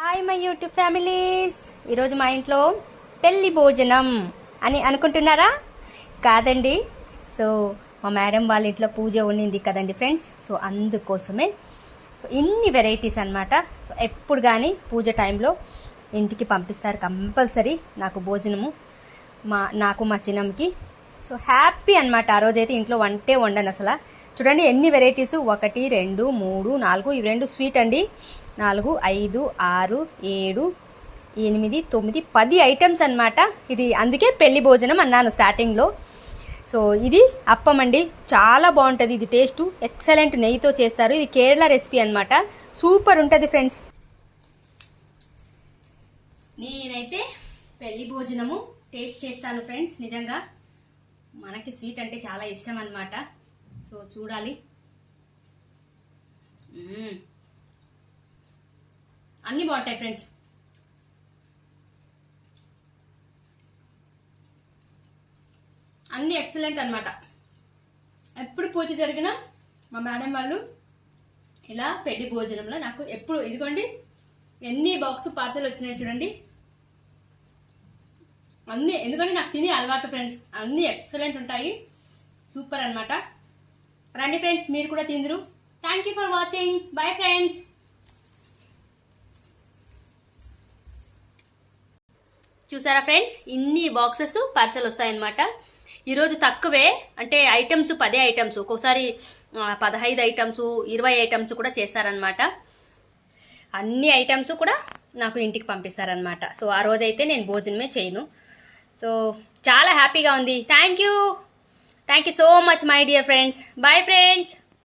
Hi my YouTube families. ఈరోజు మా ఇంట్లో పెళ్లి భోజనం అని అనుకుంటున్నారా? కాదండి. సో మా మేడం వాళ్ళ ఇంట్లో పూజ ఉండింది కదండి ఫ్రెండ్స్. సో అందుకోసమే ఇన్ని వెరైటీస్ అనమాట. సో ఎప్పుడు కానీ పూజ టైంలో ఇంటికి పంపిస్తారు కంపల్సరీ నాకు భోజనము, నాకు మా చిన్నమ్మకి. సో హ్యాపీ అనమాట. ఆ రోజైతే ఇంట్లో వంటే వండను అసలు. చూడండి ఎన్ని వెరైటీస్, 1 2 3 4, ఇవి 2 స్వీట్ అండి, 4 5 6 7 8 9 10 ఐటమ్స్ అనమాట. ఇది అందుకే పెళ్లి భోజనం అన్నాను స్టార్టింగ్లో. సో ఇది అప్పం అండి, చాలా బాగుంటుంది. ఇది టేస్ట్ ఎక్సలెంట్, నెయ్యితో చేస్తారు. ఇది కేరళ రెసిపీ అనమాట, సూపర్ ఉంటుంది ఫ్రెండ్స్. నేనైతే పెళ్లి భోజనము టేస్ట్ చేస్తాను ఫ్రెండ్స్. నిజంగా మనకి స్వీట్ అంటే చాలా ఇష్టం అనమాట. సో చూడాలి. అన్నీ బాగుంటాయి ఫ్రెండ్స్. అన్నీ ఎక్సలెంట్ అనమాట. ఎప్పుడు పూజ జరిగినా మా మేడం వాళ్ళు ఇలా పెళ్లి భోజనంలో నాకు ఎప్పుడు, ఇదిగోండి ఎన్ని బాక్స్ పార్సల్ వచ్చినాయి చూడండి అన్నీ. ఎందుకంటే నాకు తిని అలవాటు ఫ్రెండ్స్, అన్నీ ఎక్సలెంట్ ఉంటాయి, సూపర్ అనమాట. రండి ఫ్రెండ్స్, మీరు కూడా తిందురు. Thank you for watching. Bye friends. చూసారా ఫ్రెండ్స్, ఇన్ని బాక్సెస్ పార్సల్ వస్తాయన్నమాట. ఈరోజు తక్కువే, అంటే ఐటమ్స్ 10 ఐటమ్స్, ఒక్కోసారి 15 ఐటమ్స్ 20 ఐటమ్స్ కూడా చేస్తారనమాట. అన్ని ఐటమ్స్ కూడా నాకు ఇంటికి పంపిస్తారనమాట. సో ఆ రోజైతే నేను భోజనమే చేయను. సో చాలా హ్యాపీగా ఉంది. Thank you so much my dear friends. Bye friends.